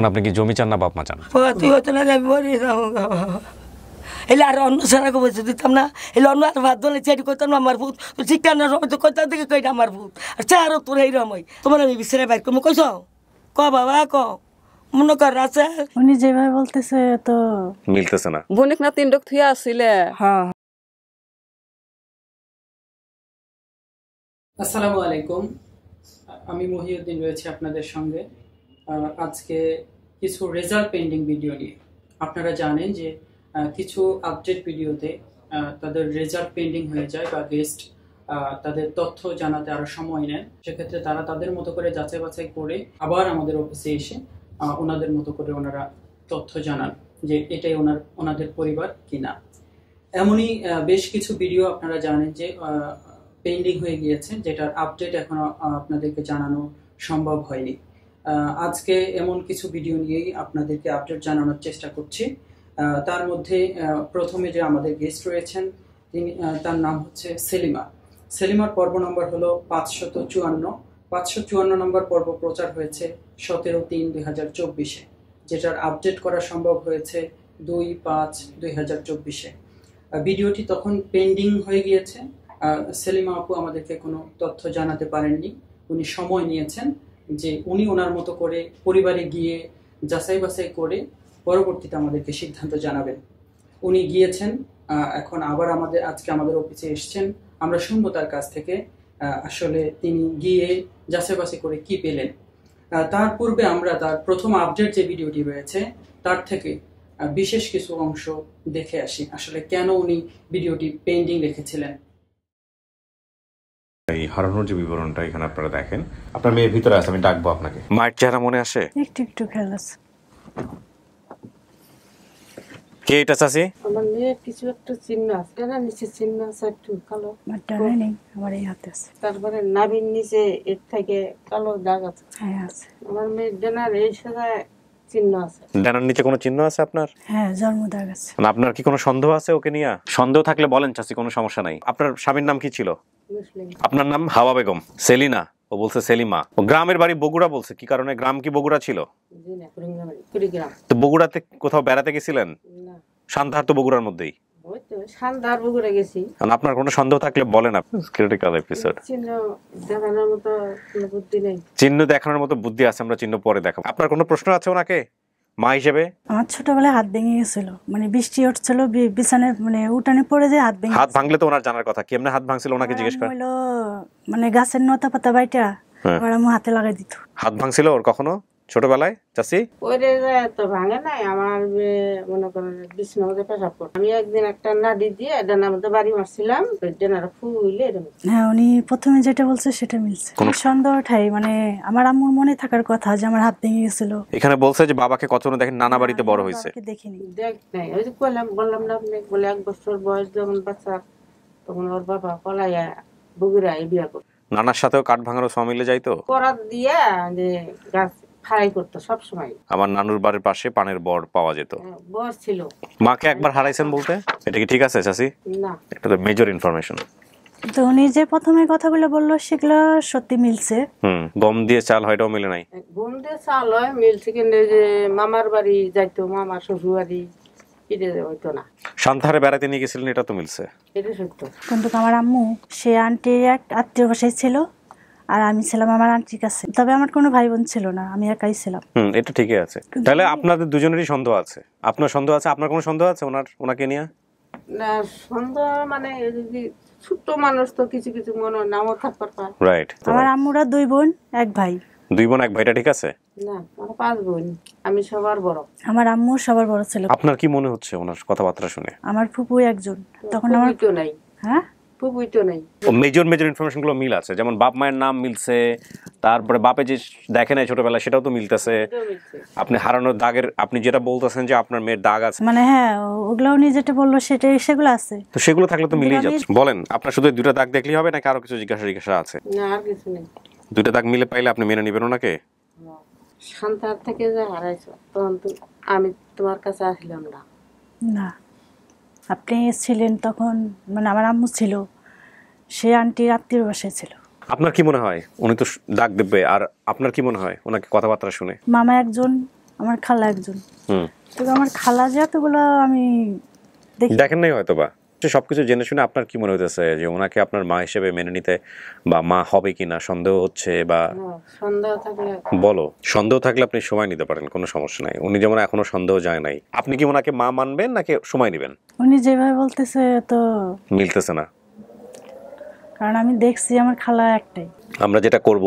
আপনি কি জমি চান না বাপ মা চান? তুই হতো না আমি মরে যাবো এলে আর অন্য সারা বসে দিতাম না, এলে অন্য আর ভাত ধরে চেয়ারি করতাম না আমার ভূত তো শিক্ষার সময় তো কোথা থেকে কইটা আমার ভূত আর চারও তোর এইরমই তোমার আমি বিছারে বাইর করবো কইস ক বাবা ক মনে কর আছে উনি যেভাবে বলতেছে তো মিলতেছে না। বনিক না তিন ডক থুয়া আসছিলে। হ্যাঁ। আসসালামু আলাইকুম, আমি মহিউদ্দিন রয়েছে আপনাদের সঙ্গে। আজকে কিছু রেজাল্ট পেন্ডিং ভিডিও নিয়ে। আপনারা জানেন যে কিছু আপডেট ভিডিওতে তাদের রেজাল্ট পেন্ডিং হয়ে যায় বা গেস্ট তাদের তথ্য জানাতে আরো সময় নেন। সেক্ষেত্রে তারা তাদের মতো করে যাচাই বাছাই করে আবার আমাদের অফিসে এসে ওনাদের মতো করে ওনারা তথ্য জানান যে এটাই ওনাদের পরিবার কিনা। এমনই বেশ কিছু ভিডিও আপনারা জানেন যে পেন্ডিং হয়ে গিয়েছে, যেটার আপডেট এখনো আপনাদেরকে জানানো সম্ভব হয়নি। আজকে এমন কিছু ভিডিও নিয়েই আপনাদেরকে আপডেট জানানোর চেষ্টা করছি। তার মধ্যে প্রথমে যে আমাদের গেস্ট রয়েছেন তার নাম হচ্ছে সেলিমা। সেলিমার পর্ব নম্বর হলো 554। 554 নম্বর পর্ব প্রচার হয়েছে 17/3/2024, যেটার আপডেট করা সম্ভব হয়েছে 2/5/2024। ভিডিওটি তখন পেন্ডিং হয়ে গিয়েছে। সেলিমা আপু আমাদেরকে কোনো তথ্য জানাতে পারেননি। উনি সময় নিয়েছেন যে উনি ওনার মতো করে পরিবারে গিয়ে যাচাই বাছাই করে পরবর্তীতে আমাদেরকে সিদ্ধান্ত জানাবেন। উনি গিয়েছেন, এখন আবার আজকে আমাদের অফিসে এসছেন। আমরা শুনবো তার কাছ থেকে আসলে তিনি গিয়ে যাচাই বাছাই করে কি পেলেন। তার পূর্বে আমরা তার প্রথম আপডেট যে ভিডিওটি রয়েছে তার থেকে বিশেষ কিছু অংশ দেখে আসি, আসলে কেন উনি ভিডিওটি পেন্ডিং রেখেছিলেন। এই হারানোর যে বিবরণটা এখানে আপনারা দেখেন, আপনার মেয়ের ভিতরে আছে, আমি ডাকবো আপনাকে। মায়ের চেহারা মনে আসে? একটু একটু খেয়াল আছে। কে এটা চাচি? আমার মেয়ের কিছু একটা চিহ্ন আছে, ডানার নিচে চিহ্ন আছে একটু কালো। আমার ডানে নেই, আমার এই হাতে আছে। তারপরে নাভির নিচে এর থেকে কালো দাগ আছে। হ্যাঁ আছে। আমার মেয়ের ডানার এই সাজায় চিহ্ন আছে। ডানার নিচে কোনো চিহ্ন আছে আপনার? হ্যাঁ, জন্ম দাগ আছে। মানে আপনার কি কোনো সন্দেহ আছে ওকে নিয়ে? সন্দেহ থাকলে বলেন চাচি, কোনো সমস্যা নাই। আপনার স্বামীর নাম কি ছিল? মুসলিম। আপনার নাম হাওয়া বেগম। সেলিনা ও বলছে সেলিমা। ও গ্রামের বাড়ি বগুড়া বলছে, কি কারণে? গ্রাম কি বগুড়া ছিল? জি না, কুড়িগ্রাম। তো বগুড়াতে কোথাও বেড়াতে গেছিলেন? না, সান্তাহার তো বগুড়ার মধ্যেই। ওই তো সান্দার বগুড়া গেছি। আপনার কোনো সন্দেহ থাকলে বলেন। Critical episode. চিহ্ন দেখানোর মতো কোনো বুদ্ধি নেই। চিহ্ন দেখানোর মতো বুদ্ধি আছে, আমরা চিহ্ন পরে দেখাবো। আপনার কোনো প্রশ্ন আছে ওনাকে মা হিসেবে? আমার ছোটবেলায় হাত ভেঙে গেছিল, মানে বৃষ্টি হচ্ছিল, বিছানে মানে উঠানে পড়ে যায় হাত ভেঙে। হাত ভাঙলে তো ওনার জানার কথা, কেমনে হাত ভাঙছিল ওনাকে জিজ্ঞেস করেন। হলো মানে গাছের নতা পাতা বাইটা আর আমি হাতে লাগাই দিত। হাত ভাঙছিল ওর কখনো ছোটবেলায় চাচি? পরে যায় তো ভাঙে নাই। আমার মনে করেন বিছানার মধ্যে পেশাব করতো। আমি একদিন একটা নাড়ি দিয়ে ডানার মধ্যে বাড়ি মারছিলাম, ডানাটা ফুলে এরকম। হ্যাঁ, উনি প্রথমে যেটা বলছে সেটা মিলছে। সন্দেহ ঠাই মানে আমার আম্মুর মনে থাকার কথা যে আমার হাত ভেঙে গেছিল। এখানে বলছে যে বাবাকে কতজন দেখেন নানা বাড়িতে বড় হয়েছে। দেখিনি, দেখ নাই। ওই যে বললাম না আপনি, বলে 1 বছর বয়স যখন বাচ্চা তখন ওর বাবা পলাইয়া বগুড়ায় বিয়া করতো। নানার সাথেও কাঠ ভাঙারও সব মিলে যাইতো। করাত দিয়া যে গাছ ফাড়াই করতো সব সময়। আমার নানুর বাড়ির পাশে পানের বর পাওয়া যেত। বয়স ছিল। মাকে একবার হারাইছেন বলতে, এটা কি ঠিক আছে চাচি? না, এটা তো মেজর ইনফরমেশন। তো উনি যে প্রথমে কথাগুলো বললো সেগুলো সত্যি মিলছে। গম দিয়ে চাল হয়টাও মিলে নাই। গম দিয়ে চাল হয় মিলছে, কিন্তু যে মামার বাড়ি যাইতো, মামার শ্বশুর বাড়ি এটা হইতো না। সান্তাহারে বেড়াতে নিয়ে গেছিলেন, এটা তো মিলছে। এটা সত্য। কিন্তু আমার আম্মু সে আন্টির এক আত্মীয় বাসায় ছিল আর আমি ছিলাম আমার আন্টির কাছে। তবে আমার কোনো ভাই বোন ছিল না, আমি একাই ছিলাম। এটা ঠিকই আছে। তাহলে আপনাদের দুজনেরই সন্দেহ আছে। আপনার সন্দেহ আছে, আপনার কোনো সন্দেহ আছে ওনাকে নিয়ে? না, সন্দেহ মানে যদি ছোট্ট মানুষ তো কিছু কিছু মনে নাও থাকতে পারে। রাইট। আমার আম্মুরা 2 বোন 1 ভাই। 2 বোন 1 ভাইটা ঠিক আছে? না, আমার 5 বোন, আমি সবার বড়। আমার আম্মু সবার বড় ছিল। আপনার কি মনে হচ্ছে ওনার কথাবার্তা শুনে? আমার ফুপু একজন, তখন আমার তো নাই। হ্যাঁ, ফুপুই তো নাই। ও মেজর ইনফরমেশন গুলো মিল আছে, যেমন বাপ মায়ের নাম মিলছে, তারপরে বাপে যে দেখে নাই ছোটবেলায় সেটাও তো মিলতেছে। আপনি হারানোর দাগের, আপনি যেটা বলতেছেন যে আপনার মেয়ের দাগ আছে, মানে হ্যাঁ ওগুলো উনি যেটা বললো সেগুলো আছে। তো সেগুলো থাকলে তো মিলেই যাচ্ছে। বলেন, আপনার শুধু 2টা দাগ দেখলেই হবে নাকি আরো কিছু জিজ্ঞাসা আছে? না, আর কিছু নেই। 2টা দাগ মিলে পাইলে আপনি মেনে নেবেন ওনাকে? সন্তান থেকে যে হারাইছো তখন তো আমি তোমার কাছে আসলাম না। না, আপনি ছিলেন তখন, মানে আমার আম্মু ছিল, সে আন্টির আত্মীয় বাসায় ছিল। আপনার কি মনে হয় উনি তো দাগ দেবে, আর আপনার কি মনে হয় ওনাকে কথাবার্তা শুনে? মামা একজন আমার খালা একজন। হুম, তো আমার খালা যে এতগুলো আমি দেখি দেখেন নাই হয়তো বা। সবকিছু জেনে শুনে আপনার কি মনে হইতেছে যে ওনাকে আপনার মা হিসেবে মেনে নিতে বা মা হবে কিনা সন্দেহ হচ্ছে বা সন্দেহ থাকলে বলো? সন্দেহ থাকলে আপনি সময় নিতে পারেন, কোনো সমস্যা নাই। উনি যেমন এখনো সন্দেহ যায় নাই, আপনি কি ওনাকে মা মানবেন নাকি সময় নেবেন? উনি যেভাবে বলতেছে তো মিলতেছে না, কারণ আমি দেখছি আমার খালা একটাই। আমরা যেটা করব,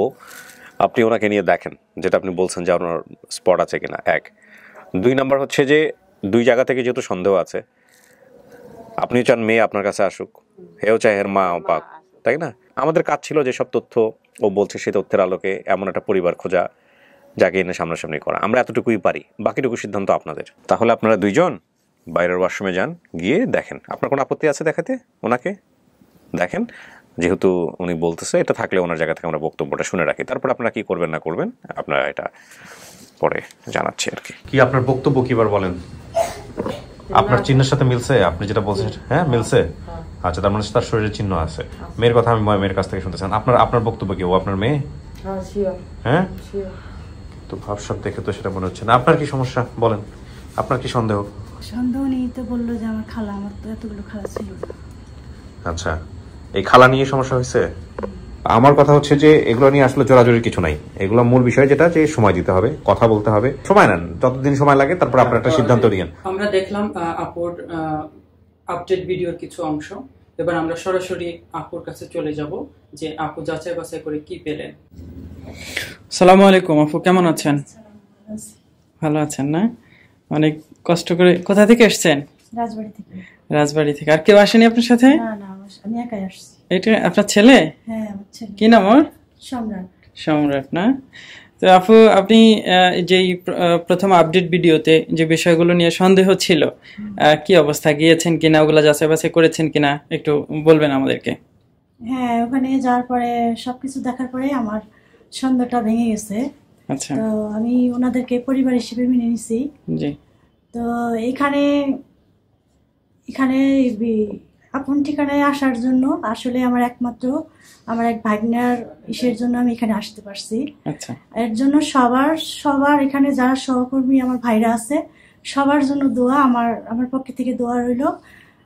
আপনি ওনাকে নিয়ে দেখেন, যেটা আপনি বলছেন যে আপনার স্পট আছে কিনা, 1। 2 নাম্বার হচ্ছে যে 2 জায়গা থেকে যেহেতু সন্দেহ আছে, আপনি চান মেয়ে আপনার কাছে আসুক, হেও চায় এর মা পাক, তাই না? আমাদের কাজ ছিল যেসব তথ্য ও বলছে সেই তথ্যের আলোকে এমন একটা পরিবার খোঁজা যাকে এনে সামনাসামনি করা। আমরা এতটুকুই পারি, বাকিটুকু সিদ্ধান্ত আপনাদের। তাহলে আপনারা 2 জন বাইরের ওয়াশরুমে যান, গিয়ে দেখেন। আপনার কোনো আপত্তি আছে দেখাতে? ওনাকে দেখেন, যেহেতু উনি বলতেছে, এটা থাকলে ওনার জায়গা থেকে আমরা বক্তব্যটা শুনে রাখি। তারপর আপনারা কি করবেন না করবেন আপনারা এটা পরে জানাচ্ছি আর কি। কি আপনার বক্তব্য কিবার বলেন? আপনার চিহ্নের সাথে মিলছে আপনি যেটা বলছেন? হ্যাঁ মিলছে। আচ্ছা, তার মানে তার শরীরের চিহ্ন আছে। মেয়ের কথা আমি মেয়ের কাছ থেকে শুনতে চান। আপনার বক্তব্য কি ও আপনার মেয়ে? হ্যাঁ, তো ভাবসাব দেখে তো সেটা মনে হচ্ছে না। আপনার কি সমস্যা বলেন, আপনার কি সন্দেহ? সন্দেহ নেই তো বললো যে আমার খালা, আমার তো এতগুলো খালা ছিল না। আচ্ছা, এই খালা নিয়ে সমস্যা হয়েছে? আমার কথা হচ্ছে যে এগুলো নিয়ে আসলে জোরাজোরির কিছু নাই। এগুলো মূল বিষয় যেটা, যে সময় দিতে হবে, কথা বলতে হবে, সময় নেন, যতদিন সময় লাগে, তারপর আপনার একটা সিদ্ধান্ত নিয়েন। আমরা দেখলাম আপুর আপডেট ভিডিওর কিছু অংশ। এবার আমরা সরাসরি আপুর কাছে চলে যাব যে আপু যাচাই বাছাই করে কি পেলেন। আসসালামু আলাইকুম আপু, কেমন আছেন? ভালো আছেন না? অনেক কষ্ট করে। কোথা থেকে এসেছেন? রাজবাড়ি থেকে। রাজবাড়ি থেকে। আর কেউ আসেনি আপনার সাথে? না না, আমি একাই আসছি। এটা আপনার ছেলে? হ্যাঁ, আমার ছেলে। কি নাম ওর? সম্রাট। সম্রাট না? তো আপু, আপনি যেই প্রথম আপডেট ভিডিওতে যে বিষয়গুলো নিয়ে সন্দেহ ছিল, কি অবস্থা, গিয়েছেন কিনা, ওগুলো যাচাই বাছাই করেছেন কিনা একটু বলবেন আমাদেরকে? হ্যাঁ, ওখানে যাওয়ার পরে সবকিছু দেখার পরে আমার সন্দেহটা ভেঙে গেছে। আচ্ছা, তো আমি ওনাদেরকে পরিবার হিসেবে মেনে নিছি। জি। তো এখানে আপন ঠিকানায় আসার জন্য আসলে আমার একমাত্র আমার এক ভাগ্নার ইসের জন্য আমি এখানে আসতে পারছি। আচ্ছা, এর জন্য সবার এখানে যারা সহকর্মী আমার ভাইরা আছে সবার জন্য দোয়া, আমার পক্ষে থেকে দোয়া রইল।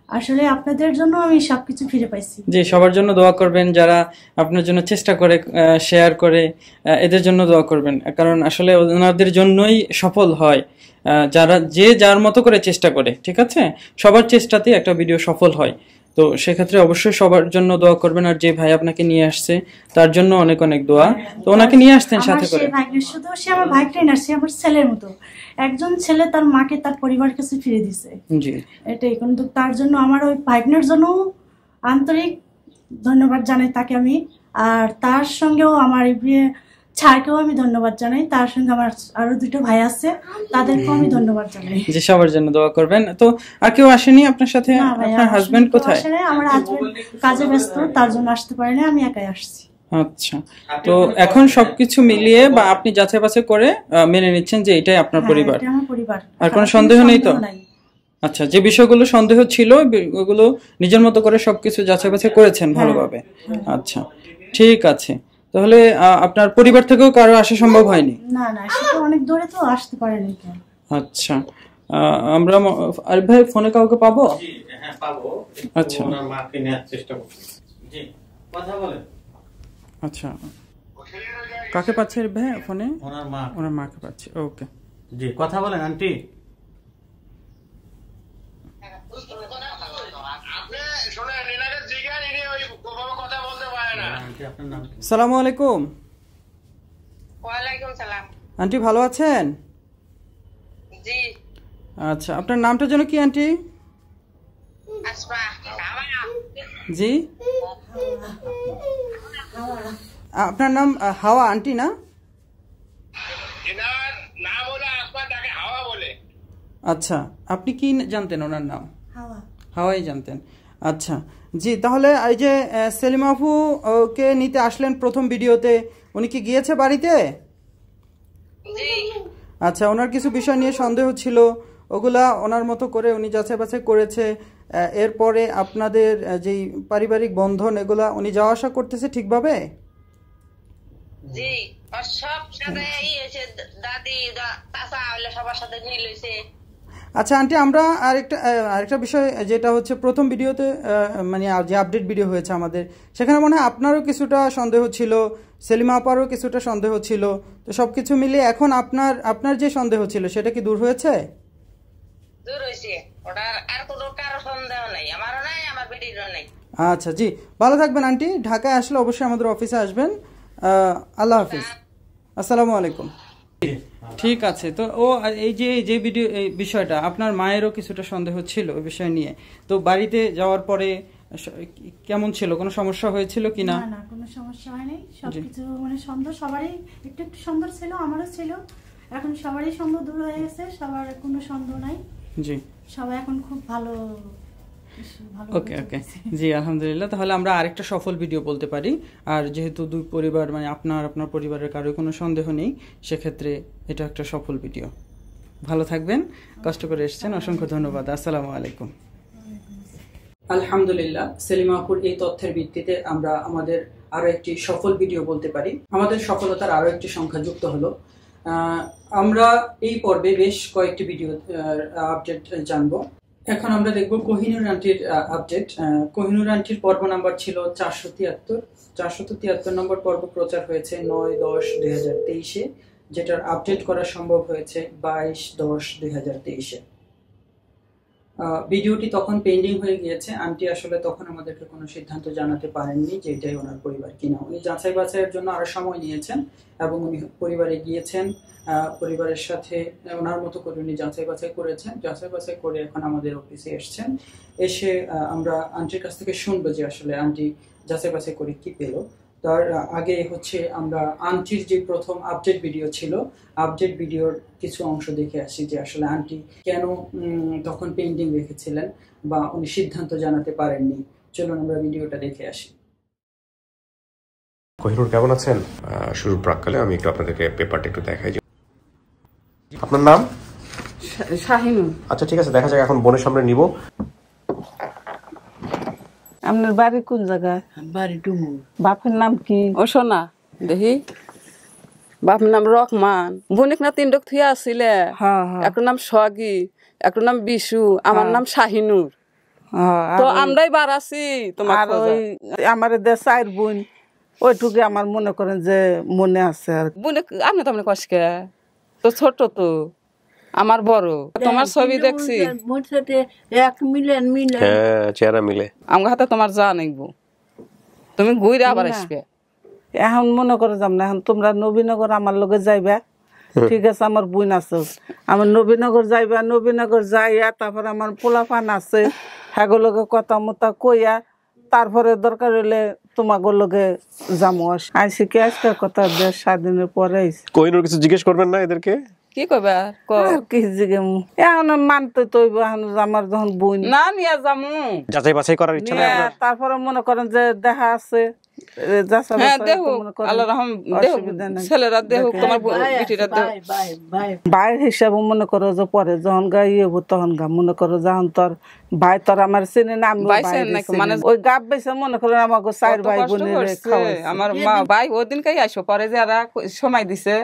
আসলে আপনাদের জন্য আমি সবকিছু ফিরে পাইছি। জি, সবার জন্য দোয়া করবেন, যারা আপনার জন্য চেষ্টা করে, শেয়ার করে, এদের জন্য দোয়া করবেন। কারণ আসলে ওনাদের জন্যই সফল হয় যারা যার মতো করে চেষ্টা করে। ঠিক আছে, সবার চেষ্টাতে একটা ভিডিও সফল হয়। তো সেক্ষেত্রে অবশ্যই সবার জন্য দোয়া করবেন। আর যে ভাই আপনাকে নিয়ে আসছে তার জন্য অনেক অনেক দোয়া। তো ওনাকে নিয়ে আসতেন সাথে করে। শুধু সে আমার ভাইটাই না, সে আমার ছেলের মতো। একজন ছেলে তার মাকে তার পরিবারের কাছে ফিরে দিছে, জি, এটাই। কিন্তু তার জন্য আমার ওই ভাগ্নের জন্য আন্তরিক ধন্যবাদ জানাই তাকে আমি। আর তার সঙ্গেও আমার ছাড়কেও আমি ধন্যবাদ জানাই। তার সঙ্গে আমার আরো 2টো ভাই আছে, তাদেরকেও আমি ধন্যবাদ জানাই। যে সবার জন্য দোয়া করবেন। তো আর কেউ আসেনি আপনার সাথে? আপনার হাজবেন্ড কোথায়? আমার হাজবেন্ড কাজে ব্যস্ত, তার জন্য আসতে পারেনি, আমি একাই আসছি। আচ্ছা, তো এখন সবকিছু মিলিয়ে বা আপনি যাচাই বাছাই করে মেনে নিচ্ছেন যে এটাই আপনার পরিবার? এটা আমার পরিবার, আর কোনো সন্দেহ নেই তো? আচ্ছা, যে বিষয়গুলো সন্দেহ ছিল ওগুলো নিজের মতো করে সবকিছু যাচাই বাছাই করেছেন ভালোভাবে? আচ্ছা, ঠিক আছে। তাহলে আপনার পরিবার থেকেও কারো আসা সম্ভব হয়নি? না না, সেটা অনেক দূরে তো, আসতে পারেনি। আচ্ছা, আমরা আরিফ ভাই ফোনে কাউকে পাবো? হ্যাঁ পাবো। আচ্ছা, ওনার মাকে নেওয়ার চেষ্টা করছি। জি, কথা বলেন। আচ্ছা, কাকে পাচ্ছে আরিফ ভাই ফোনে? ওনার মাকে পাচ্ছে। ওকে, জি, কথা বলেন আন্টি। আসসালামু আলাইকুম। ওয়ালাইকুম সালাম। আন্টি ভালো আছেন? জি। আচ্ছা, আপনার নামটা যেন কি আন্টি? আসমা। জি, আপনার নাম হাওয়া আন্টি না? এনার নাম হলো আসমা, তাকে হাওয়া বলে। আচ্ছা, আপনি কি জানতেন ওনার নাম? হাওয়া। হাওয়াই জানতেন। আচ্ছা, জি, তাহলে এই যে সেলিমা আপু কে নিতে আসলেন প্রথম ভিডিওতে, উনি কি গিয়েছে বাড়িতে? জি। আচ্ছা, ওনার কিছু বিষয় নিয়ে সন্দেহ ছিল, ওগুলা ওনার মতো করে উনি যাচাই বাছাই করেছে। এরপরে আপনাদের যেই পারিবারিক বন্ধন, এগুলা উনি যাওয়া আসা করতেছে ঠিকভাবে? জি আর সব সাথে হয়েছে, দাদি চাচা হইলে সবার সাথে মিল হয়েছে। আচ্ছা আন্টি, আমরা আরেকটা বিষয় যেটা হচ্ছে প্রথম ভিডিওতে মানে যে আপডেট ভিডিও হয়েছে আমাদের, সেখানে মনে হয় আপনারও কিছুটা সন্দেহ ছিল, সেলিমা আপারও কিছুটা সন্দেহ ছিল, তো সবকিছু মিলিয়ে এখন আপনার যে সন্দেহ ছিল সেটা কি দূর হয়েছে? দূর হয়েছে, ওটার আর কোনো কারো সন্দেহ নাই, আমারও নাই, আমার বেটিরও নাই। আচ্ছা জি, ভালো থাকবেন আন্টি, ঢাকায় আসলে অবশ্যই আমাদের অফিসে আসবেন। আল্লাহ হাফিজ, আসসালামু আলাইকুম। ঠিক আছে, তো ও এই ভিডিও এই বিষয়টা আপনার মায়েরও কিছুটা সন্দেহ ছিল ওই বিষয় নিয়ে, তো বাড়িতে যাওয়ার পরে কেমন ছিল, কোনো সমস্যা হয়েছিল কিনা? না কোনো সমস্যা হয়নি, সবকিছু মানে সন্দেহ সবারই একটু একটু সন্দেহ ছিল, আমারও ছিল, এখন সবারই সন্দেহ দূর হয়ে গেছে, সবার কোনো সন্দেহ নাই। জি, সবাই এখন খুব ভালো। ওকে ওকে, জি আলহামদুলিল্লাহ। তাহলে আমরা আরেকটা সফল ভিডিও বলতে পারি, আর যেহেতু দুই পরিবার মানে আপনার পরিবারের কারোর কোনো সন্দেহ নেই, সেক্ষেত্রে এটা একটা সফল ভিডিও। ভালো থাকবেন, কষ্ট করে এসেছেন, অসংখ্য ধন্যবাদ। আসসালামু আলাইকুম। আলহামদুলিল্লাহ, সেলিমা আপুর এই তথ্যের ভিত্তিতে আমরা আমাদের আরো একটি সফল ভিডিও বলতে পারি। আমাদের সফলতার আরো একটি সংখ্যা যুক্ত হলো। আমরা এই পর্বে বেশ কয়েকটি ভিডিও আপডেট জানবো। এখন আমরা দেখব কোহিনুর আন্টির আপডেট। কোহিনুর আন্টির পর্ব নাম্বার ছিল 473 নম্বর পর্ব প্রচার হয়েছে 9/10/2023-এ, যেটার আপডেট করা সম্ভব হয়েছে 22/10/2023-এ। ভিডিওটি তখন পেন্ডিং হয়ে গিয়েছে, আন্টি আসলে তখন আমাদেরকে কোনো সিদ্ধান্ত জানাতে পারেননি যে এটাই ওনার পরিবার কিনা। উনি যাচাই বাছাইয়ের জন্য আরো সময় নিয়েছেন এবং উনি পরিবারে গিয়েছেন, পরিবারের সাথে ওনার মতো করে উনি যাচাই বাছাই করেছেন, যাচাই বাছাই করে এখন আমাদের অফিসে এসেছেন। এসে আমরা আন্টির কাছ থেকে শুনবো যে আসলে আন্টি যাচাই বাছাই করে কি পেল। তার আগে হচ্ছে আমরা আন্টির যে প্রথম আপডেট ভিডিও ছিল, আপডেট ভিডিওর কিছু অংশ দেখে আসি যে আসলে আন্টি কেন তখন পেন্ডিং রেখেছিলেন বা উনি সিদ্ধান্ত জানাতে পারেননি। চলুন আমরা ভিডিওটা দেখে আসি। কোহিনুর কেমন আছেন? শুরুর প্রাককালে আমি একটু আপনাদেরকে পেপারটা একটু দেখাই। আপনার নাম? শাহিনুর। আচ্ছা ঠিক আছে, দেখা যাক, এখন বোনের সামনে নিব। আপনার বাড়ি কোন জায়গায়? বাড়ি ডুমুর। বাপের নাম কি? ও সোনা দেখি, বাপের নাম রহমান। বোনিক না তিন ডক থুয়া আসছিলে, একটা নাম সোহাগী, একটা নাম বিশু, আমার নাম শাহিনুর। তো আমরাই বার আছি তোমার। আমার চার বোন, ওইটুকু আমার মনে করেন যে মনে আছে। আর বোন আপনি তো আপনি কষ্টে তো ছোট, তো আমার বড়। তোমার ছবি দেখছি, চেহারা মিলে। আমার হাতে তোমার যা নেবো, তুমি ঘুরে আবার আসবে। এখন মনে করে যাম না, এখন তোমরা নবীনগর আমার লগে যাইবা, ঠিক আছে? আমার বোন আছে, আমার নবীনগর যাইবা, নবীনগর যাইয়া তারপর আমার পোলাপান আছে, হ্যাগুলোকে কথা মতো কইয়া তারপরে দরকার হইলে তোমাকে লগে যাবো। আইসি কি আজকে কথা 7 দিনের পরে কোহিনুর কিছু জিজ্ঞেস করবেন না এদেরকে? কি কইবা কি জিজ্ঞেস এখন মানতে তো এখন আমার যখন বোন না নিয়ে যাবো, যাচাই বাছাই করার ইচ্ছা নেই আপনার? তারপরে মনে করেন যে দেখা আছে, ভাইয়ের হিসাবে মনে করো যে পরে যখন গা ইয়ে হবো তখন গা মনে করো যখন তোর ভাই তোর আমার চিনে না, মানে ওই গাব বেছে মনে করো আমাকে 4 ভাই বোনের আমার মা ভাই ওই দিন কাই আসো পরে যে সময় দিছে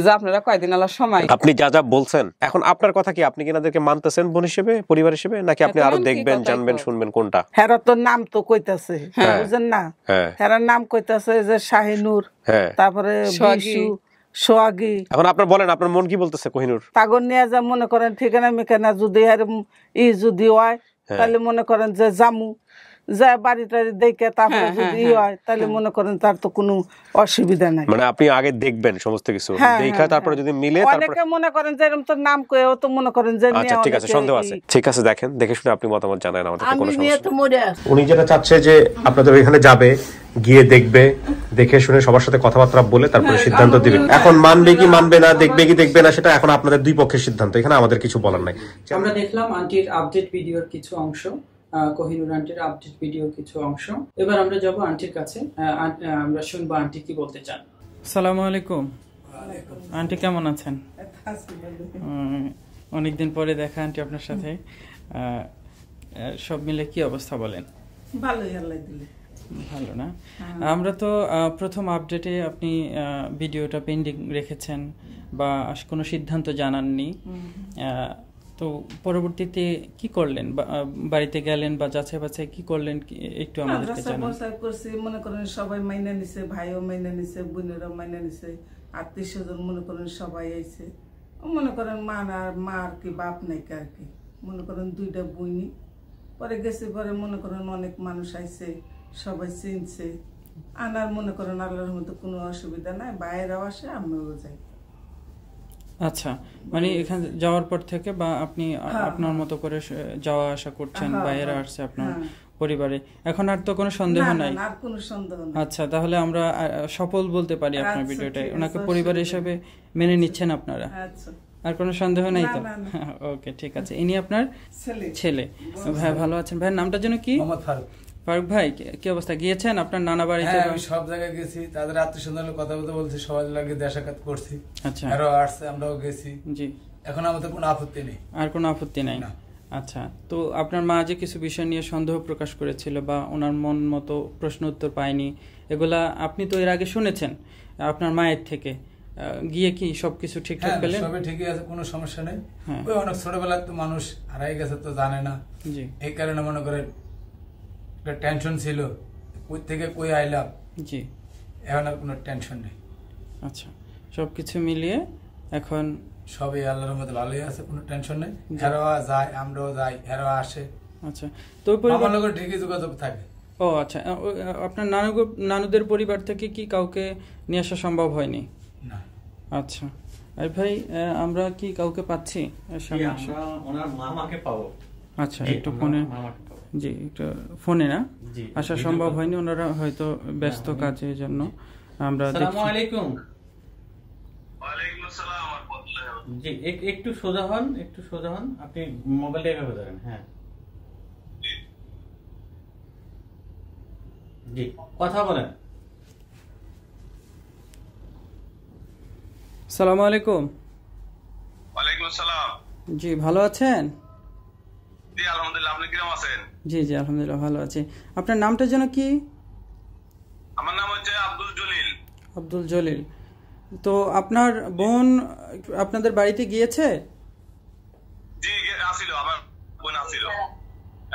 যে আপনারা কয়দিন আলাদা সময়। আপনি যা যা বলছেন, এখন আপনার কথা কি আপনি কিনাদেরকে মানতেছেন বোন হিসেবে, পরিবার হিসেবে, নাকি আপনি আরো দেখবেন, জানবেন, শুনবেন, কোনটা? হেরা তোর নাম তো কইতাছে, বুঝেন না? হেরার নাম কইতাছে যে শাহিনুর, তারপরে বিশু, সোহাগী। এখন আপনার বলেন, আপনার মন কি বলতেছে কোহিনুর? তাগর নিয়ে যা মনে করেন ঠিকানা মিকানা যদি আর যদি হয় তাহলে মনে করেন যে জামু, যা বাড়ি টাড়ি দেখে তারপরে যদি হয় তাহলে মনে করেন তার তো কোনো অসুবিধা নাই। মানে আপনি আগে দেখবেন সমস্ত কিছু, দেখা তারপরে যদি মিলে অনেকে মনে করেন যে এরকম তো নাম কয়ে ও তো মনে করেন যে আচ্ছা ঠিক আছে, সন্দেহ আছে, ঠিক আছে, দেখেন, দেখে শুনে আপনি মতামত জানান আমাদের, কোনো সমস্যা। উনি যেটা চাচ্ছে যে আপনাদের ওইখানে যাবে, গিয়ে দেখবে, দেখে শুনে সবার সাথে কথাবার্তা বলে তারপরে সিদ্ধান্ত দিবে। এখন মানবে কি মানবে না, দেখবে কি দেখবে না, সেটা এখন আপনাদের দুই পক্ষের সিদ্ধান্ত, এখানে আমাদের কিছু বলার নাই। আমরা দেখলাম আন্টির আপডেট ভিডিওর কিছু অংশ, কোহিনুর আন্টির আপডেট ভিডিওর কিছু অংশ। এবার আমরা যাব আন্টির কাছে, আমরা শুনবো আন্টি কি বলতে চান। আসসালামু আলাইকুম আন্টি, কেমন আছেন? অনেকদিন পরে দেখা আন্টি আপনার সাথে, সব মিলে কি অবস্থা বলেন? ভালোই আল্লাহ দিলে। ভালো না? আমরা তো প্রথম আপডেটে আপনি ভিডিওটা পেন্ডিং রেখেছেন বা কোনো সিদ্ধান্ত জানাননি, তো পরবর্তীতে কি করলেন? বাড়িতে গেলেন বা যাচাই বাছাই কি করলেন একটু আমাদেরকে জানান। করছি, মনে করেন সবাই মাইনা নিছে, ভাইও মাইনা নিছে, বোনেরও মাইনা নিছে, আত্মীয় স্বজন মনে করেন সবাই আইছে। মনে করেন মা আর কি বাপ নাই আর কি, মনে করেন 2টা বইনি। পরে গেছে, পরে মনে করেন অনেক মানুষ আইছে, সবাই চিনছে। আনার মনে করেন আল্লাহর মতো কোনো অসুবিধা নাই, বাইরেও আসে, আমিও যাই। আচ্ছা, মানে এখানে যাওয়ার পর থেকে বা আপনি আপনার মতো করে যাওয়া আসা করছেন, বাইরে আসছে আপনার পরিবারে, এখন আর তো কোনো সন্দেহ নাই? আর কোনো সন্দেহ নাই। আচ্ছা, তাহলে আমরা সফল বলতে পারি আপনার ভিডিওটা, ওনাকে পরিবার হিসেবে মেনে নিচ্ছেন আপনারা? আচ্ছা, আর কোনো সন্দেহ নেই তো? ওকে, ঠিক আছে। ইনি আপনার ছেলে। ভাই ভালো আছেন? ভাইয়ের নামটা যেন কি? মোহাম্মদ ফারুক। ফারুক ভাই, কি অবস্থা? গিয়েছেন আপনার নানা বাড়িতে? আমি সব জায়গায় গেছি, তাদের আত্মীয় স্বজনের কথা বলছি, সবাই লাগে দেশাঘাত করছি। আচ্ছা, আরো আসছে, আমরাও গেছি। জি, এখন আমাদের কোনো আপত্তি নেই। আর কোনো আপত্তি নাই? আচ্ছা, তো আপনার মা যে কিছু বিষয় নিয়ে সন্দেহ প্রকাশ করেছিল বা ওনার মন মতো প্রশ্ন উত্তর পায়নি, এগুলা আপনি তো এর আগে শুনেছেন আপনার মায়ের থেকে, গিয়ে কি সবকিছু ঠিকঠাক পেলেন? সবই ঠিকই আছে, কোনো সমস্যা নেই। ওই অনেক ছোটবেলায় তো মানুষ হারাই গেছে, তো জানে না, এই কারণে মনে করেন একটা টেনশন ছিল, কই থেকে কই আইলাম। জি, এখন আর কোনো টেনশন নেই। আচ্ছা, সবকিছু মিলিয়ে এখন সবই আল্লাহর মধ্যে ভালোই আছে, কোনো টেনশন নেই। হেরোয়া যায়, আমরাও যাই, হেরোয়া আসে। আচ্ছা, তো পরিবার লোকের ঠিকই যোগাযোগ থাকে। ও আচ্ছা, আপনার নানুদের পরিবার থেকে কি কাউকে নিয়ে আসা সম্ভব হয়নি? না। আচ্ছা, আর ভাই আমরা কি কাউকে পাচ্ছি? ওনার মামাকে পাবো। আচ্ছা, একটু ফোনে, জি একটু ফোনে না আসা সম্ভব হয়নি, ওনারা হয়তো ব্যস্ত কাজের জন্য। আমরা আসসালামু আলাইকুম। জি, একটু সোজা হন, একটু সোজা হন, আপনি মোবাইলটা এভাবে ধরেন। হ্যাঁ, জি, কথা বলেন। আসসালামু আলাইকুম। ওয়ালাইকুম আসসালাম। জি, ভালো আছেন? জি আলহামদুলিল্লাহ, আপনি কিরকম আছেন? জি জি আলহামদুলিল্লাহ ভালো আছি। আপনার নামটা যেন কি? আমার নাম হচ্ছে আব্দুল জলিল। আব্দুল জলিল। তো আপনার বোন আপনাদের বাড়িতে গিয়েছে? জি আসছিল, আমার বোন আসছিল,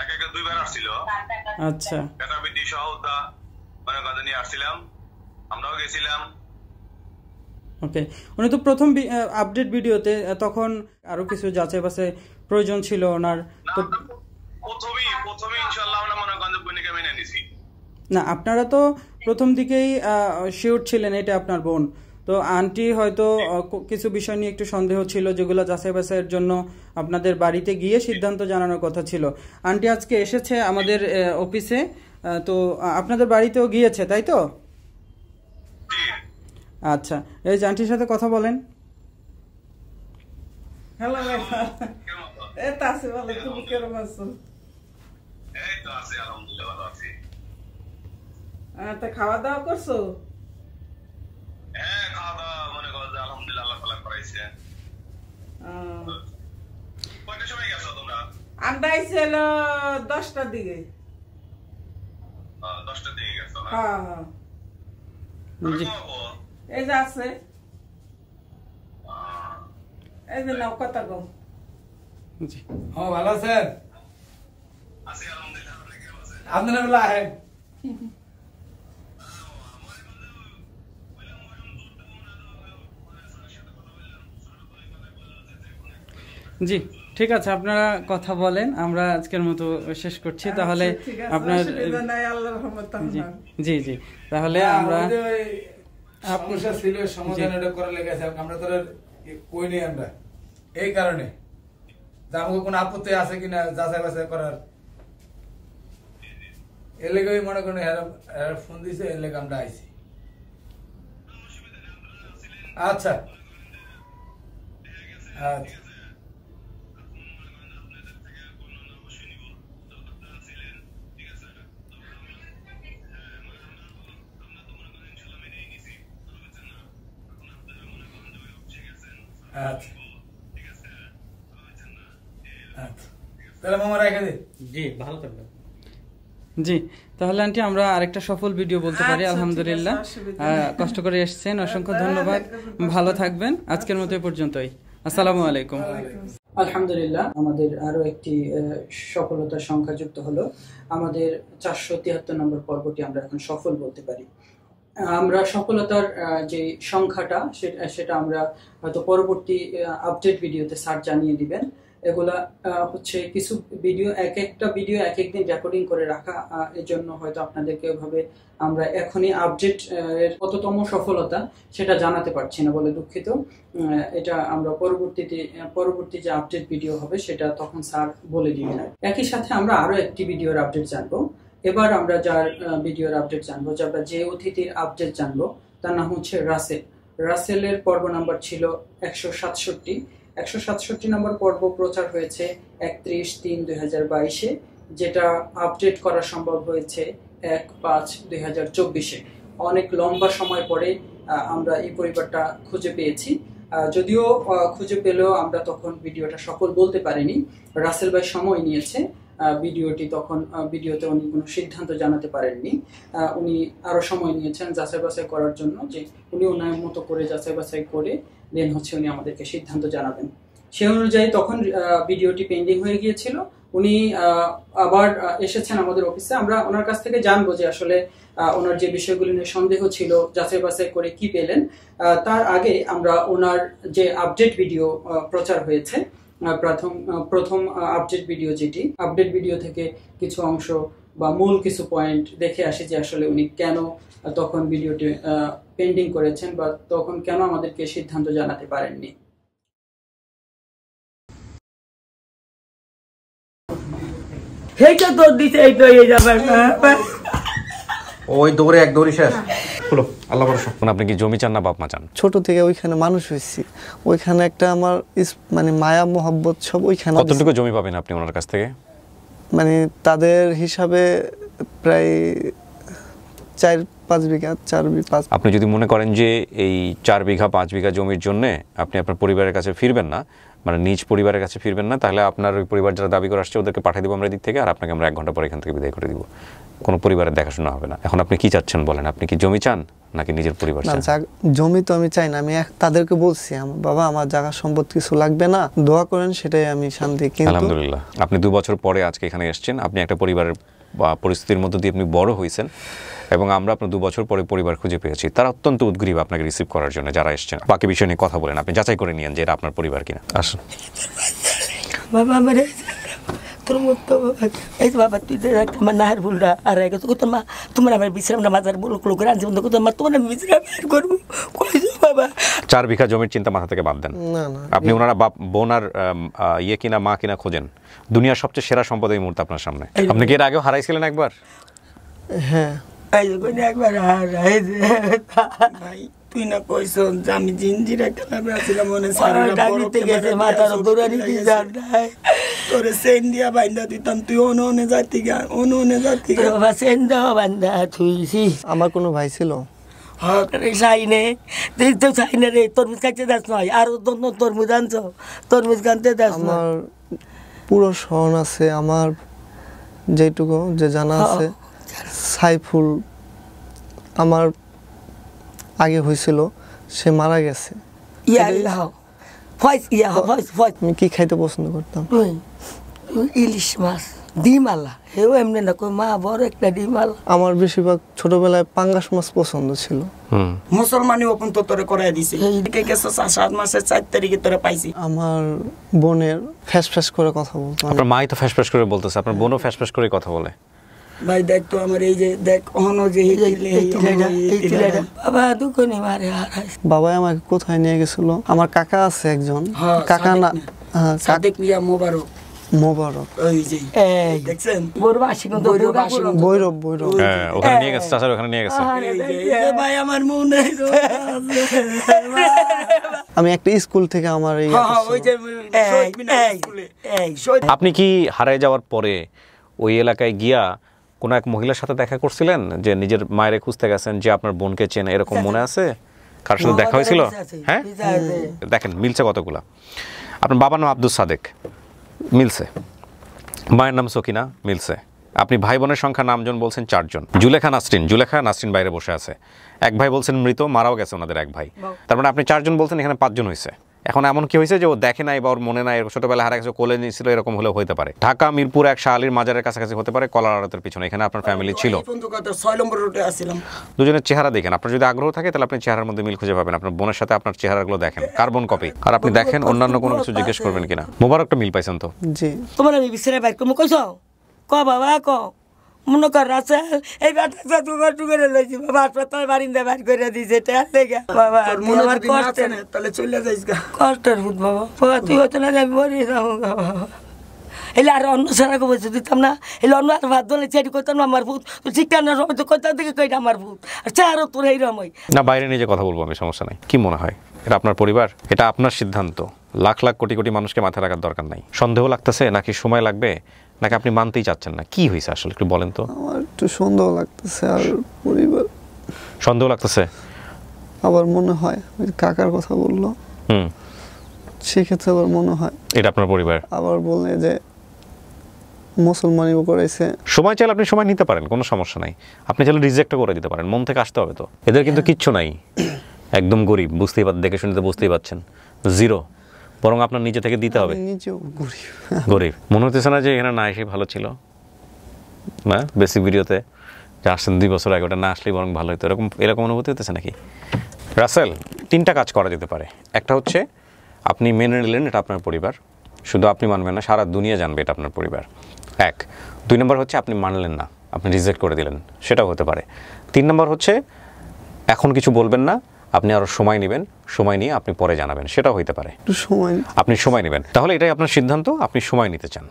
একা 2বার আসছিল। আচ্ছা, বেটা বেটি সহ মানে কথা নিয়ে আসছিলাম, আমরাও গেছিলাম। ওকে, উনি তো প্রথম আপডেট ভিডিওতে, তখন আরো কিছু যাচাই বাছাই প্রয়োজন ছিল ওনার, তো প্রথমেই ইনশাআল্লাহ আমরা মনে করেন বোনকে মেনে নিছি। না, আপনারা তো প্রথম দিকেই শিওর ছিলেন এটা আপনার বোন, তো আন্টি হয়তো কিছু বিষয় নিয়ে একটু সন্দেহ ছিল, যেগুলো যাচাই বাছাইয়ের জন্য আপনাদের বাড়িতে গিয়ে সিদ্ধান্ত জানানোর কথা ছিল। আন্টি আজকে এসেছে আমাদের অফিসে, তো আপনাদের বাড়িতেও গিয়েছে, তাই তো? আচ্ছা, এই যে আন্টির সাথে কথা বলেন। হ্যালো ভাই, এই তো আছি ভালো, তুমি কেমন আছো? এই তো আছি আলহামদুলিল্লাহ, ভালো আছি। তা খাওয়া দাওয়া করছো? হ্যাঁ, খাওয়া দাওয়া মনে করো যে আলহামদুলিল্লাহ আল্লাহ তাআলা করাইছে। কয়টার সময় গেছো তোমরা? আমরা আইছি হলো 10টার দিকে। 10টার দিকে গেছো না? হ্যাঁ হ্যাঁ, এই যে আছে, এই যে নাও কথা কও। জি, হ্যাঁ, ভালো আছেন? আছি আলহামদুলিল্লাহ, আপনি কেমন আছেন? আপনারা বলে আহেন। জি, ঠিক আছে, আপনারা কথা বলেন, আমরা আজকের মতো শেষ করছি। তাহলে আপনার জি জি, তাহলে আমরা সমস্যা ছিল, সমাধান এটা করা লেগেছে, আমরা তো কই নেই, আমরা এই কারণে যে আমাকে কোনো আপত্তি আছে কিনা যাচাই বাছাই করার, এর লেগে মনে করেন ফোন দিছে, এর লেগে আমরা আইছি। আচ্ছা আচ্ছা, আচ্ছা আচ্ছা, তাহলে মামা রেখে দে। জি, ভালো থাকবেন। জি, তাহলে আন্টি আমরা আরেকটা সফল ভিডিও বলতে পারি। আলহামদুলিল্লাহ, কষ্ট করে এসেছেন, অসংখ্য ধন্যবাদ, ভালো থাকবেন। আজকের মতো এ পর্যন্তই। আসসালামু আলাইকুম। আলহামদুলিল্লাহ, আমাদের আরো একটি সফলতার সংখ্যা যুক্ত হলো। আমাদের 473 নম্বর পর্বটি আমরা এখন সফল বলতে পারি। আমরা সফলতার যে সংখ্যাটা সেটা আমরা হয়তো পরবর্তী আপডেট ভিডিওতে স্যার জানিয়ে দিবেন। এগুলা হচ্ছে কিছু ভিডিও, এক একটা ভিডিও এক একদিন রেকর্ডিং করে রাখা, এর জন্য হয়তো আপনাদেরকে ওইভাবে আমরা এখনই আপডেট এর কততম সফলতা সেটা জানাতে পারছি না বলে দুঃখিত। এটা আমরা পরবর্তী যে আপডেট ভিডিও হবে সেটা তখন স্যার বলে দিবেন। একই সাথে আমরা আরো একটি ভিডিওর আপডেট জানবো। এবার আমরা যার ভিডিওর আপডেট জানবো, যে অতিথির আপডেট জানবো, তার নাম হচ্ছে রাসেল। রাসেলের পর্ব নাম্বার ছিল 167। 167 নম্বর পর্ব প্রচার হয়েছে 31/3/2022-এ, যেটা আপডেট করা সম্ভব হয়েছে 1/5/2024-এ। অনেক লম্বা সময় পরে আমরা এই পরিবারটা খুঁজে পেয়েছি। যদিও খুঁজে পেলেও আমরা তখন ভিডিওটা সফল বলতে পারিনি। রাসেল ভাই সময় নিয়েছে ভিডিওতে উনি কোনো সিদ্ধান্ত জানাতে পারেননি। উনি আরো সময় নিয়েছেন যাচাই বাছাই করার জন্য, যে উনি ওনার মতো করে যাচাই বাছাই করে দেন হচ্ছে উনি আমাদেরকে সিদ্ধান্ত জানাবেন। সেই অনুযায়ী তখন ভিডিওটি পেন্ডিং হয়ে গিয়েছিল। উনি আবার এসেছেন আমাদের অফিসে। আমরা ওনার কাছ থেকে জানবো যে আসলে ওনার যে বিষয়গুলি নিয়ে সন্দেহ ছিল যাচাই বাছাই করে কি পেলেন। তার আগে আমরা ওনার যে আপডেট ভিডিও প্রচার হয়েছে, প্রথম আপডেট ভিডিও, যেটি আপডেট ভিডিও থেকে কিছু অংশ বা মূল কিছু পয়েন্ট দেখে আসি যে আসলে উনি কেন তখন ভিডিওটি পেন্ডিং করেছেন বা তখন কেন আমাদেরকে সিদ্ধান্ত জানাতে পারেননি। সেইটা তোর দিতে এই তো এই যাবে ওই দৌড়ে এক দৌড়ি শেষ হলো। আল্লাহ ভরসা। আপনি কি জমি চান না বাপ মা চান? ছোট থেকে ওইখানে মানুষ হয়েছি, ওইখানে একটা আমার মানে মায়া মোহাব্বত সব ওইখানে। কতটুকু জমি পাবেন আপনি ওনার কাছ থেকে? মানে তাদের হিসাবে প্রায় 4-5 বিঘা, 4-5। আপনি যদি মনে করেন যে এই 4 বিঘা 5 বিঘা জমির জন্য আপনি আপনার পরিবারের কাছে ফিরবেন না, মানে নিজ পরিবারের কাছে ফিরবেন না, তাহলে আপনার ওই পরিবার যারা দাবি করে আসছে ওদেরকে পাঠিয়ে দেবো আমরা দিক থেকে, আর আপনাকে আমরা 1 ঘন্টা পরে এখান থেকে বিদায় করে দিব। কোনো পরিবারের দেখাশোনা হবে না। এখন আপনি কি চাচ্ছেন বলেন? আপনি কি জমি চান নাকি নিজের পরিবার চান? জমি তো আমি চাই না। আমি তাদেরকে বলছি, বাবা আমার জায়গা সম্পদ কিছু লাগবে না, দোয়া করেন, সেটাই আমি শান্তি। আলহামদুলিল্লাহ, আপনি 2 বছর পরে আজকে এখানে এসেছেন। আপনি একটা পরিবারের পরিস্থিতির মধ্যে দিয়ে আপনি বড় হয়েছেন এবং আমরা আপনার 2 বছর পরে পরিবার খুঁজে পেয়েছি। তারা অত্যন্ত উদ্গ্রীব আপনাকে রিসিভ করার জন্য যারা এসেছেন। বাকি বিষয় নিয়ে কথা বলেন, আপনি যাচাই করে নিয়েন যে এটা আপনার পরিবার কিনা। আসুন বাবা, আমার তোর মতো এই তো বাবা, তুই আমার নাহের ভুলটা আর তোর মা তোমার আমার বিশ্রামটা মাথার ভুল করে আনছি বন্ধু, মা তোমার আমি বিশ্রাম করবো বাবা। 4 বিঘা জমির চিন্তা মাথা থেকে বাদ দেন। আপনি ওনারা বাপ বোন আর ইয়ে কিনা মা কিনা খোঁজেন। দুনিয়ার সবচেয়ে সেরা সম্পদ এই মুহূর্তে আপনার সামনে। আপনি কি এর আগেও হারাইছিলেন একবার? হ্যাঁ, একবার হারাই ভাই। তুই না কইস আমি জিঞ্জিরা খেলাবে আসছিলাম, মনে ডাকিতে গেছে মাথার দৌড়ানি দিয়ে যার নাই তোরে সেন দিয়া বাইন্দা দিতাম, তুই অনে যাতি গা অনে যাতি গা বাবা, সেন দাও বান্দা তুইছি। আমার কোনো ভাই ছিল? হ্যাঁ, চাইনে তুই তো চাইনে রে, তরমুজ খাইতে যাস নয় আর তরমুজ আনছ, তরমুজ গানতে যাস। আমার পুরো স্মরণ আছে, আমার যেটুকু যে জানা আছে, সাইফুল আমার আগে হয়েছিল, সে মারা গেছে। আমি কি খাইতে পছন্দ করতাম? ইলিশ মাছ, ডিমালা, হেও এমনি না কই মা বড় একটা ডিমালা। আমার বেশিরভাগ ছোটবেলায় পাঙ্গাস মাছ পছন্দ ছিল। মুসলমানি ওপেন তো তোরে করাই দিছে, এইদিকে গেছে 7 মাসের 4 তারিখে তোরে পাইছি। আমার বোনের ফ্যাস ফ্যাস করে কথা বলতো। আপনার মাই তো ফ্যাস ফ্যাস করে বলতেছে, আপনার বোনও ফ্যাস ফ্যাস করে কথা বলে। ভাই দেখ তো আমার এই যে দেখ অহনো যে বাবা দুকনি মারে হারাই। বাবাই আমাকে কোথায় নিয়ে গেছিল, আমার কাকা আছে একজন, কাকা না সাদেক মিয়া মোবারক, ওই যে এই দেখছেন বৈরব, হ্যাঁ ওখানে নিয়ে গেছে, চাচার ওখানে নিয়ে গেছে। ভাই আমার মনে আমি একটা স্কুল থেকে আমার আপনি কি হারিয়ে যাওয়ার পরে ওই এলাকায় গিয়া কোনো এক মহিলার সাথে দেখা করছিলেন যে নিজের মায়ের খুঁজতে গেছেন, যে আপনার বোনকে চেনে, এরকম মনে আছে? কার সাথে দেখা হয়েছিল? হ্যাঁ দেখেন মিলছে কতগুলা। আপনার বাবার নাম আব্দুল সাদেক, মিলছে। মায়ের নাম সকিনা, মিলছে। আপনি ভাই বোনের সংখ্যা নামজন বলছেন 4 জন। জুলেখা নাসরিন বাইরে বসে আছে। এক ভাই বলছেন মৃত, মারাও গেছে ওনাদের এক ভাই। তার মানে আপনি 4 জন বলছেন, এখানে 5 জন হয়েছে। এখন এমন কি হয়েছে যে ও দেখে নাই বা ওর মনে নাই, ছোটবেলায় হারা গেছে, কোলে নিয়েছিল, এরকম হলেও হতে পারে। ঢাকা মিরপুর 1 শাহ আলীর মাজারের কাছাকাছি হতে পারে, কলার আড়তের পিছনে। এখানে আপনার ফ্যামিলি ছিল। 6 নম্বর রোডে আসছিলাম। দুজনের চেহারা দেখেন, আপনার যদি আগ্রহ থাকে তাহলে আপনি চেহারার মধ্যে মিল খুঁজে পাবেন। আপনার বোনের সাথে আপনার চেহারাগুলো দেখেন, কার্বন কপি। আর আপনি দেখেন অন্যান্য কোনো কিছু জিজ্ঞেস করবেন কিনা। মোবারকটা মিল পাইছেন তো? জি। তোমার আমি বিছানায় বাইর করবো কইছ? ক বাবা ক। মনে কর আছে এই ব্যাটা টুকরে লইছি বাবা, হাসপাতাল বারিন্দা বাইর করে দিয়েছে টায়ার লেগে। বাবা মনে আমার কষ্ট না, তাহলে চলে যাইস গা। কষ্টের ভূত বাবা, তুই হতো না আমি মরি যাবো গা বাবা। এলে আর অন্য সারাকে বসে দিতাম না, এলে অন্য আর ভাত ধরে চেয়ারি করতাম না আমার ভূত। তো শিক্ষার সময় তো কোথা থেকে কইটা আমার ভূত। আর চারও তোর এইরকম না, বাইরে নিজে কথা বলবো আমি, সমস্যা নাই। কি মনে হয় এটা আপনার পরিবার? এটা আপনার সিদ্ধান্ত। লাখ লাখ কোটি কোটি মানুষকে মাথায় রাখার দরকার নাই। সন্দেহ লাগতেছে নাকি সময় লাগবে, নাকি আপনি মানতেই চাচ্ছেন না? কি হয়েছে আসলে একটু বলেন তো। আমার একটু সন্দেহ লাগতেছে, আর পরিবার সন্দেহ লাগতেছে। আবার মনে হয় ওই কাকার কথা বললো, সেক্ষেত্রে আবার মনে হয় এটা আপনার পরিবার। আবার বললে যে মুসলমানিও করাইছে। সময় চাইলে আপনি সময় নিতে পারেন, কোনো সমস্যা নাই। আপনি চাইলে রিজেক্টও করে দিতে পারেন, মন থেকে আসতে হবে তো। এদের কিন্তু কিচ্ছু নাই, একদম গরিব, বুঝতেই দেখে শুনতে বুঝতেই পাচ্ছেন, জিরো। বরং আপনার নিজে থেকে দিতে হবে। নিজেও গরিব মনে হতেছে না যে এখানে না এসে ভালো ছিল না? বেসিক ভিডিওতে যে আসছেন 2 বছর আগে, ওটা না আসলেই বরং ভালো হতো, এরকম অনুভূতি হতেছে নাকি? রাসেল, 3টা কাজ করা যেতে পারে। একটা হচ্ছে আপনি মেনে নিলেন এটা আপনার পরিবার, শুধু আপনি মানবেন না, সারা দুনিয়া জানবে এটা আপনার পরিবার। 1। 2 নম্বর হচ্ছে আপনি মানলেন না, আপনি রিজেক্ট করে দিলেন, সেটাও হতে পারে। 3 নম্বর হচ্ছে এখন কিছু বলবেন না, আপনি আরো সময় নেবেন, সময় নিয়ে আপনি পরে জানাবেন, সেটাও হইতে পারে। আপনি সময় নেবেন, তাহলে এটাই আপনার সিদ্ধান্ত, আপনি সময় নিতে চান।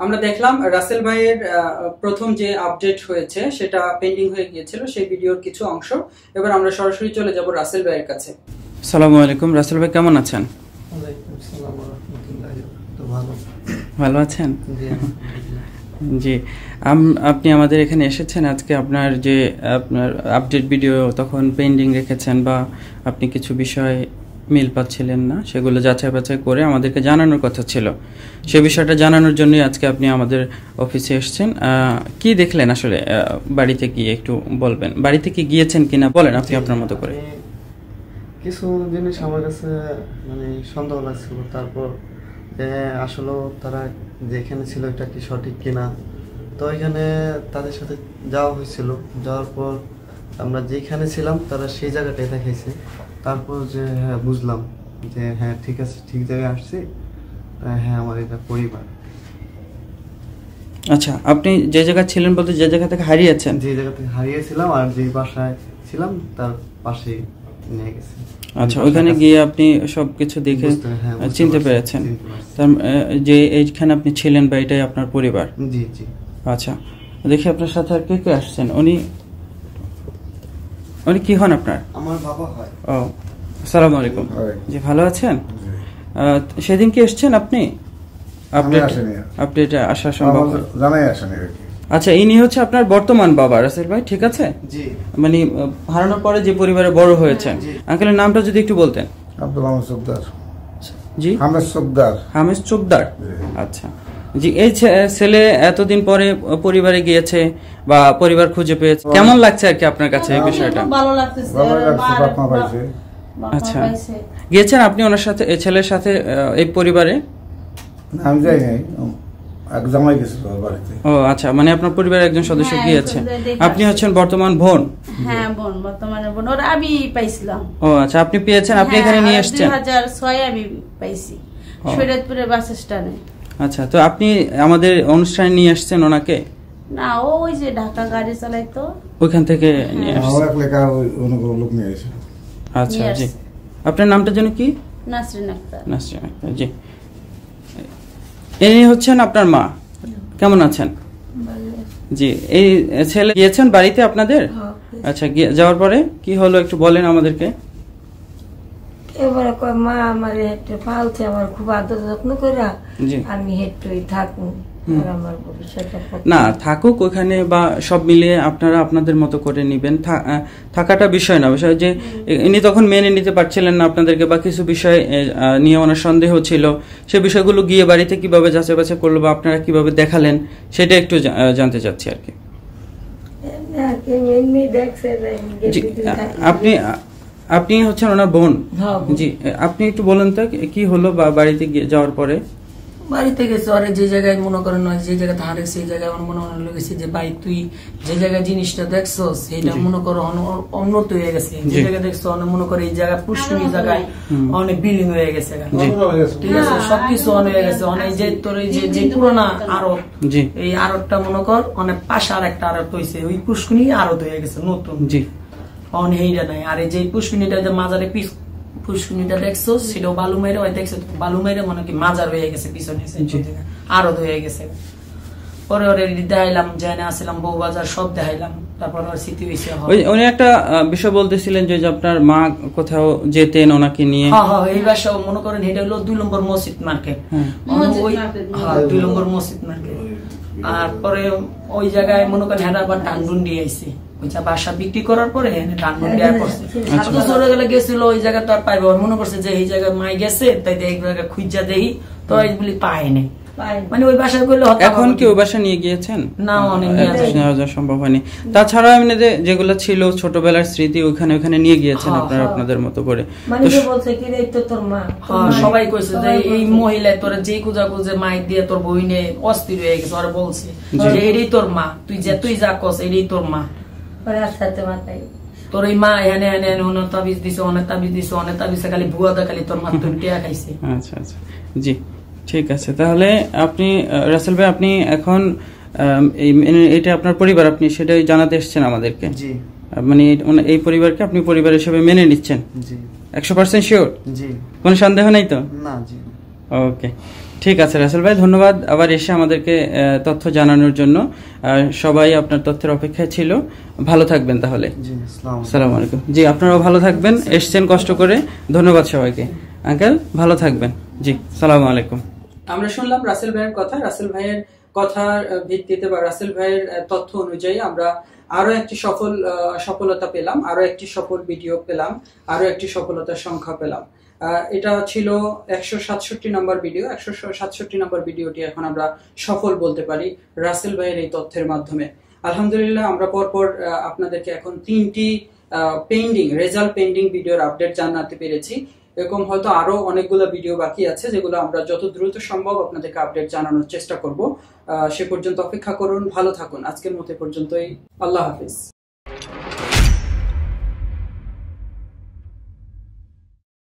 আমরা দেখলাম রাসেল ভাইয়ের প্রথম যে আপডেট হয়েছে সেটা পেন্ডিং হয়ে গিয়েছিল, সেই ভিডিওর কিছু অংশ। এবার আমরা সরাসরি চলে যাব রাসেল ভাইয়ের কাছে। আসসালামু আলাইকুম, রাসেল ভাই কেমন আছেন? ভালো আছেন? জি, আপনি আমাদের এখানে এসেছেন আজকে। আপনার যে আপনার আপডেট ভিডিও তখন পেন্ডিং রেখেছেন, বা আপনি কিছু বিষয় মিল পাচ্ছিলেন না, সেগুলো যাচাই বাছাই করে আমাদেরকে জানানোর কথা ছিল। সে বিষয়টা জানানোর জন্যই আজকে আপনি আমাদের অফিসে এসেছেন। কি দেখলেন আসলে বাড়িতে গিয়ে একটু বলবেন? বাড়িতে কি গিয়েছেন কিনা বলেন আপনি আপনার মতো করে। কিছু জিনিস আমার কাছে মানে সন্দেহ লাগছিল, তারপর আসলে তারা যেখানে ছিল এটা কি সঠিক কিনা, তো এখানে তাদের সাথে যাওয়া হয়েছিল। যাওয়ার পর আমরা যেখানে ছিলাম তারা সেই জায়গাটাই দেখাইছে। তারপর যে হ্যাঁ বুঝলাম যে হ্যাঁ ঠিক আছে, ঠিক জায়গায় আসছি, হ্যাঁ আমার এটা পরিবার। আচ্ছা, আপনি যে জায়গা ছিলেন বলতে যে জায়গা থেকে হারিয়েছেন? যে জায়গা থেকে হারিয়েছিলাম আর যে বাসায় ছিলাম তার পাশে নিয়ে গেছে। আচ্ছা, ওইখানে গিয়ে আপনি সবকিছু দেখে চিনতে পেরেছেন যে এইখানে আপনি ছিলেন বা এটাই আপনার পরিবার? জি জি। আচ্ছা, দেখি আপনার সাথে আর কে কে আসছেন। উনি কি হন আপনার? আমার বাবা হয়। ও, আসসালামু আলাইকুম। জি, ভালো আছেন? সেদিন কি এসেছেন আপনি? আপডেট আসা সম্ভব জানাই আসেনি। আচ্ছা, ইনি হচ্ছে আপনার বর্তমান বাবা রাসেল ভাই, ঠিক আছে? জি। মানে হারানোর পরে যে পরিবারে বড় হয়েছেন, আঙ্কেলের নামটা যদি একটু বলতেন। আব্দুল হামিদ চোকদার। জি, হামিদ চোকদার। আচ্ছা জি, এই ছেলে এতদিন পরে পরিবারে গিয়েছে বা পরিবার খুঁজে পেয়েছে, কেমন লাগছে আর কি আপনার কাছে এই বিষয়টা? ভালো লাগতেছে। আচ্ছা, গিয়েছেন আপনি ওনার সাথে, এই ছেলের সাথে এই পরিবারে? আমি যাই নাই, এক জামাই গেছিল বাড়িতে। ও আচ্ছা, মানে আপনার পরিবারের একজন সদস্য গিয়েছে। আপনি হচ্ছেন বর্তমান বোন? হ্যাঁ বোন, বর্তমানে বোন। ওরা আমি পাইছিলাম। ও আচ্ছা, আপনি পেয়েছেন, আপনি এখানে নিয়ে এসেছেন? 2006 আমি পাইছি শরীয়তপুরে বাস স্ট্যান্ডে। আচ্ছা, তো আপনি আমাদের অনুষ্ঠানে নিয়ে আসছেন ওনাকে? না, ওই যে ঢাকা গাড়ি চালাইতো, ওইখান থেকে নিয়ে আসছেন? লোক নিয়ে এসে। আচ্ছা জি, আপনার নামটা যেন কি? নাসরিন আক্তার। নাসরিন আক্তার, জি। ইনি হচ্ছেন আপনার মা, কেমন আছেন? জি, এই ছেলে গিয়েছেন বাড়িতে আপনাদের? আচ্ছা, যাওয়ার পরে কি হলো একটু বলেন আমাদেরকে। এবারে কয় মা আমার একটু পালছে, আমার খুব আদর যত্ন করে আমি একটু থাকুন। আমার ভবিষ্যৎটা না থাকুক ওখানে, বা সব মিলিয়ে আপনারা আপনাদের মতো করে নেবেন। থাকাটা বিষয় না, বিষয় যে ইনি তখন মেনে নিতে পারছিলেন না আপনাদেরকে, বা কিছু বিষয় নিয়ে ওনার সন্দেহ ছিল, সে বিষয়গুলো গিয়ে বাড়িতে কিভাবে যাচাই বাছাই করলো বা আপনারা কিভাবে দেখালেন সেটা একটু জানতে চাচ্ছি আর কি। জি, আপনি হচ্ছেন ওনার বোন। জি, আপনি একটু বলেন তো কি হলো বা বাড়িতে যাওয়ার পরে? বাড়িতে গেছে ওরে যে জায়গায় মনে করেন যে জায়গায় হারে সেই জায়গায় আমার মনে মনে লেগেছে যে ভাই তুই যে জায়গায় জিনিসটা দেখছো সেইটা মনে করো উন্নত হয়ে গেছে, যে জায়গায় দেখছো অনেক মনে করে এই জায়গায় পুষ্করি জায়গায় অনেক বিল্ডিং হয়ে গেছে, ঠিক আছে, সবকিছু অনেক হয়ে গেছে। অনেক যে তোর যে পুরোনা আড়ত, এই আড়তটা মনে কর অনেক পাশে আর একটা আড়ত হয়েছে, ওই পুষ্করি আড়ত হয়ে গেছে নতুন, অনেক এইটা নাই। আর এই যে পুষ্করিটা যে মাজারে পুষ্করিটা দেখছো সেটাও বালু মেরে হয়, দেখছো বালু মেরে মনে কি মাজার হয়ে গেছে পিছনে, আরো হয়ে গেছে। পরে ওরে দেখাইলাম, জানা আসলাম বউ বাজার সব দেখাইলাম, তারপর ওর স্মৃতি হয়েছে। উনি একটা বিষয় বলতেছিলেন যে আপনার মা কোথাও যেতেন ওনাকে নিয়ে। হ্যাঁ, এই বাসা মনে করেন এটা হলো 2 নম্বর মসজিদ মার্কেট, 2 নম্বর মসজিদ মার্কেট। আর পরে ওই জায়গায় মনে করেন হেরা আবার টানডুন্ডি আইছে, বাসা বিক্রি করার পরে চলে গেলে গেছিল ওই জায়গা তো আর পাইবে, মনে করছে যে এই জায়গায় মাই গেছে তাই খুঁজা দেখি তো বলি পায়নি, মানে ওই বাসায় গেলে। এখন কি ওই বাসা নিয়ে গিয়েছেন? না, অনেক সম্ভব হয়নি। তাছাড়া এমনি যেগুলো ছিল ছোটবেলার স্মৃতি ওখানে নিয়ে গিয়েছেন আপনারা আপনাদের মতো করে। সবাই কইছে যে এই মহিলা তোর যে কুজা কুজে মাইক দিয়ে তোর বইনে অস্থির হয়ে গেছে, ওরা বলছে যে এটাই তোর মা, তুই যা কস এটাই তোর মা, তোর এই মা এনে এনে অনেক তাবিজ দিছে, অনেক তাবিজ দিছে, অনেক তাবিজ খালি ভুয়া দা খালি তোর মা তোর টিয়া খাইছে। আচ্ছা আচ্ছা, জি ঠিক আছে। তাহলে আপনি রাসেল ভাই আপনি এখন এটা আপনার পরিবার, আপনি সেটাই জানাতে এসেছেন আমাদেরকে। জি, মানে এই পরিবারকে আপনি পরিবার হিসেবে মেনে নিচ্ছেন? জি। 100% শিওর? জি। কোনো সন্দেহ নাই তো? না। জি। ওকে, ঠিক আছে রাসেল ভাই, ধন্যবাদ আবার এসে আমাদেরকে তথ্য জানানোর জন্য। সবাই আপনার তথ্যের অপেক্ষায় ছিল। ভালো থাকবেন তাহলে। আসসালামু আলাইকুম। জি, আপনারাও ভালো থাকবেন, এসছেন কষ্ট করে, ধন্যবাদ সবাইকে। আঙ্কেল ভালো থাকবেন। জি, আসসালামু আলাইকুম। আমরা শুনলাম রাসেল ভাইয়ের কথা। রাসেল ভাইয়ের কথার ভিত্তিতে বা রাসেল ভাইয়ের তথ্য অনুযায়ী আমরা আরো একটি সফলতা পেলাম, আরো একটি সফল ভিডিও পেলাম, আরো একটি সফলতার সংখ্যা পেলাম। এটা ছিল 167 নম্বর ভিডিও। 167 নম্বর ভিডিওটি এখন আমরা সফল বলতে পারি রাসেল ভাইয়ের এই তথ্যের মাধ্যমে। আলহামদুলিল্লাহ, আমরা পরপর আপনাদেরকে এখন 3টি রেজাল্ট পেন্ডিং ভিডিওর আপডেট জানাতে পেরেছি। এরকম হয়তো আরো অনেকগুলো ভিডিও বাকি আছে যেগুলো আমরা যত দ্রুত সম্ভব আপনাদেরকে আপডেট জানানোর চেষ্টা করব। সে পর্যন্ত অপেক্ষা করুন, ভালো থাকুন। আজকের মতো পর্যন্তই, আল্লাহ হাফিজ।